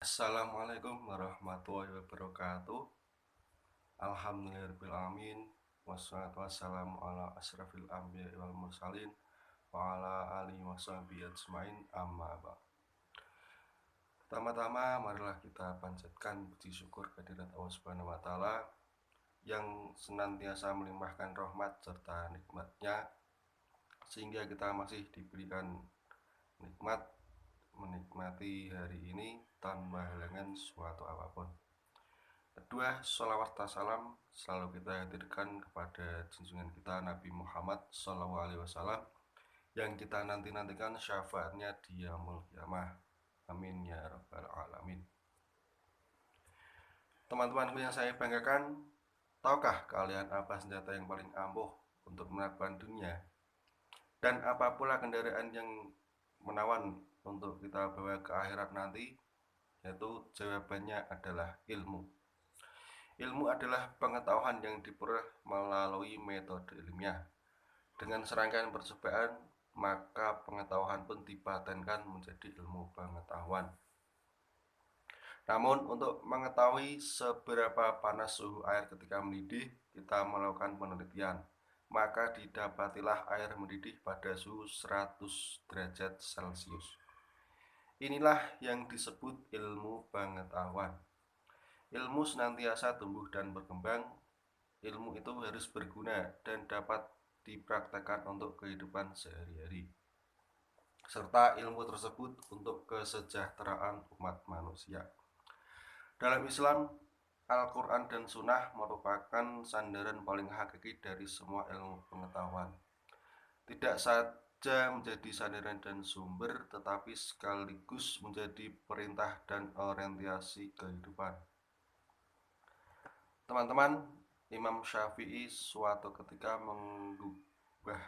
Assalamualaikum warahmatullahi wabarakatuh. Alhamdulillahirrahmanirrahim. Wassalatu wassalamu ala asrafil anbiya wal mursalin wa ala alihi washabihi ajmain amma ba'd. Pertama-tama marilah kita panjatkan puji syukur kehadirat Allah Subhanahu wa taala yang senantiasa melimpahkan rahmat serta nikmatnya sehingga kita masih diberikan nikmat menikmati hari ini tanpa halangan suatu apapun. Kedua, sholawat dan salam selalu kita hadirkan kepada junjungan kita Nabi Muhammad SAW yang kita nantikan syafaatnya di yaumul qiyamah. Amin ya rabbal alamin. Teman-temanku yang saya banggakan, tahukah kalian apa senjata yang paling ampuh untuk menaklukkan dunia? Dan apa pula kendaraan yang menawan untuk kita bawa ke akhirat nanti? Yaitu jawabannya adalah ilmu. Ilmu adalah pengetahuan yang diperoleh melalui metode ilmiah. Dengan serangkaian percobaan, maka pengetahuan pun dipatenkan menjadi ilmu pengetahuan. Namun, untuk mengetahui seberapa panas suhu air ketika mendidih, kita melakukan penelitian. Maka didapatilah air mendidih pada suhu 100 derajat Celcius. Inilah yang disebut ilmu pengetahuan. Ilmu senantiasa tumbuh dan berkembang. Ilmu itu harus berguna dan dapat dipraktekkan untuk kehidupan sehari-hari, serta ilmu tersebut untuk kesejahteraan umat manusia. Dalam Islam, Al-Quran dan Sunnah merupakan sandaran paling hakiki dari semua ilmu pengetahuan. Tidak saja menjadi sandaran dan sumber, tetapi sekaligus menjadi perintah dan orientasi kehidupan. Teman-teman, Imam Syafi'i suatu ketika mengubah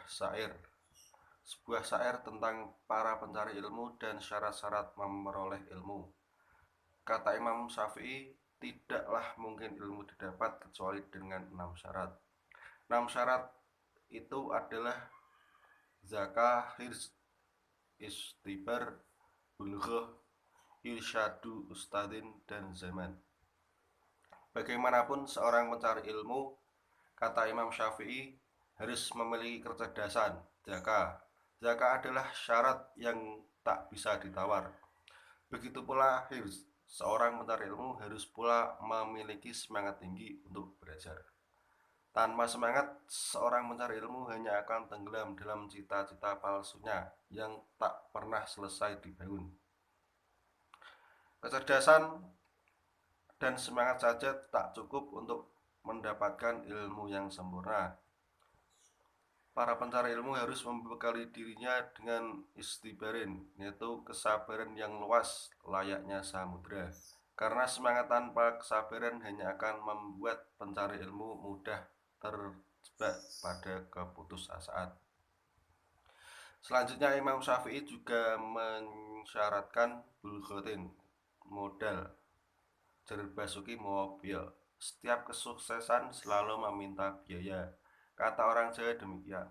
sebuah syair tentang para pencari ilmu dan syarat-syarat memperoleh ilmu. Kata Imam Syafi'i, tidaklah mungkin ilmu didapat kecuali dengan 6 syarat. 6 syarat itu adalah zakah, hirs, istibar, bulughah, irsyadu ustadin, dan zaman. Bagaimanapun seorang mencari ilmu, kata Imam Syafi'i, harus memiliki kecerdasan. Zakah adalah syarat yang tak bisa ditawar. Begitu pula hirs, seorang mencari ilmu harus pula memiliki semangat tinggi untuk belajar. Tanpa semangat, seorang mencari ilmu hanya akan tenggelam dalam cita-cita palsunya yang tak pernah selesai dibangun. Kecerdasan dan semangat saja tak cukup untuk mendapatkan ilmu yang sempurna. Para pencari ilmu harus membekali dirinya dengan istibarin, yaitu kesabaran yang luas layaknya samudra. Karena semangat tanpa kesabaran hanya akan membuat pencari ilmu mudah terjebak pada keputusasaan. Selanjutnya, Imam Syafi'i juga mensyaratkan bulghatin, modal, jerbasuki mobil. Setiap kesuksesan selalu meminta biaya. Kata orang Jawa demikian.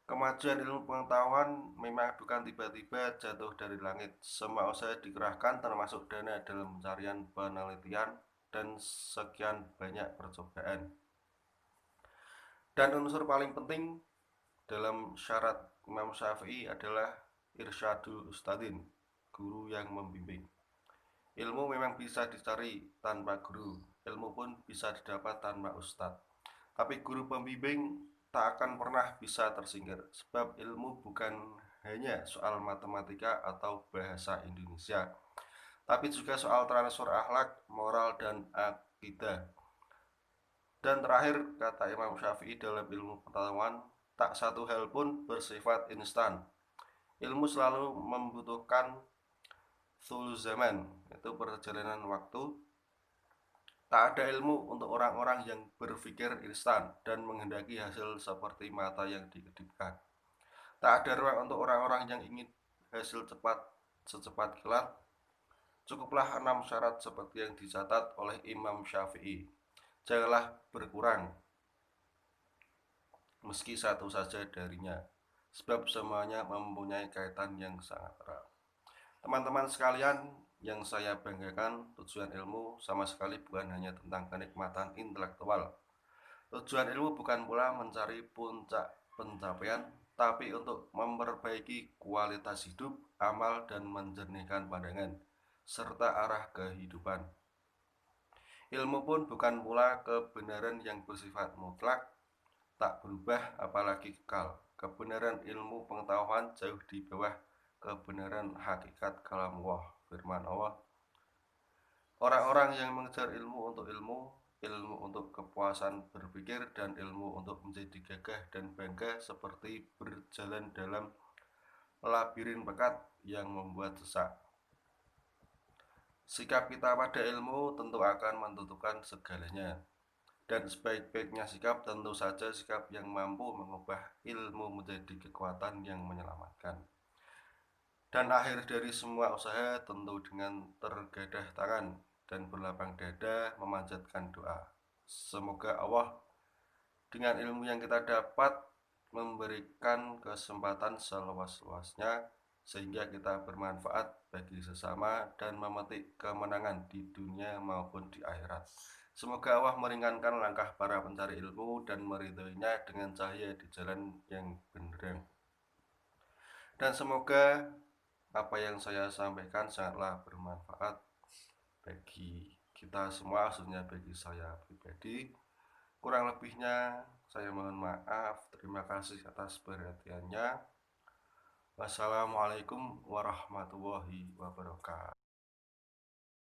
Kemajuan ilmu pengetahuan memang bukan tiba-tiba jatuh dari langit. Semua usaha dikerahkan termasuk dana dalam pencarian penelitian dan sekian banyak percobaan. Dan unsur paling penting dalam syarat Imam Syafi'i adalah irsyadu ustadin, guru yang membimbing. Ilmu memang bisa dicari tanpa guru, ilmu pun bisa didapat tanpa ustadz. Tapi guru pembimbing tak akan pernah bisa tersingkir, sebab ilmu bukan hanya soal matematika atau bahasa Indonesia, tapi juga soal transfer akhlak, moral, dan akidah. Dan terakhir, kata Imam Syafi'i dalam ilmu pengetahuan, tak satu hal pun bersifat instan. Ilmu selalu membutuhkan thulu zaman, yaitu perjalanan waktu. Tak ada ilmu untuk orang-orang yang berpikir instan dan menghendaki hasil seperti mata yang dikedipkan. Tak ada ruang untuk orang-orang yang ingin hasil cepat secepat kilat. Cukuplah 6 syarat seperti yang dicatat oleh Imam Syafi'i. Janganlah berkurang meski satu saja darinya, sebab semuanya mempunyai kaitan yang sangat erat. Teman-teman sekalian Yang saya banggakan, tujuan ilmu sama sekali bukan hanya tentang kenikmatan intelektual. Tujuan ilmu bukan pula mencari puncak pencapaian, tapi untuk memperbaiki kualitas hidup, amal, dan menjernihkan pandangan, serta arah kehidupan. Ilmu pun bukan pula kebenaran yang bersifat mutlak, tak berubah apalagi kekal. Kebenaran ilmu pengetahuan jauh di bawah kebenaran hakikat kalam Allah, firman Allah. Orang-orang yang mengejar ilmu untuk ilmu, ilmu untuk kepuasan berpikir, dan ilmu untuk menjadi gagah dan bangga seperti berjalan dalam labirin pekat yang membuat sesak. Sikap kita pada ilmu tentu akan menentukan segalanya. Dan sebaik-baiknya sikap tentu saja sikap yang mampu mengubah ilmu menjadi kekuatan yang menyelamatkan. Dan akhir dari semua usaha tentu dengan tergadah tangan dan berlapang dada memanjatkan doa. Semoga Allah dengan ilmu yang kita dapat memberikan kesempatan seluas-luasnya sehingga kita bermanfaat bagi sesama dan memetik kemenangan di dunia maupun di akhirat. Semoga Allah meringankan langkah para pencari ilmu dan meridhoinya dengan cahaya di jalan yang benderang. Dan semoga apa yang saya sampaikan sangatlah bermanfaat bagi kita semua, khususnya bagi saya pribadi. Kurang lebihnya saya mohon maaf. Terima kasih atas perhatiannya. Wassalamualaikum warahmatullahi wabarakatuh.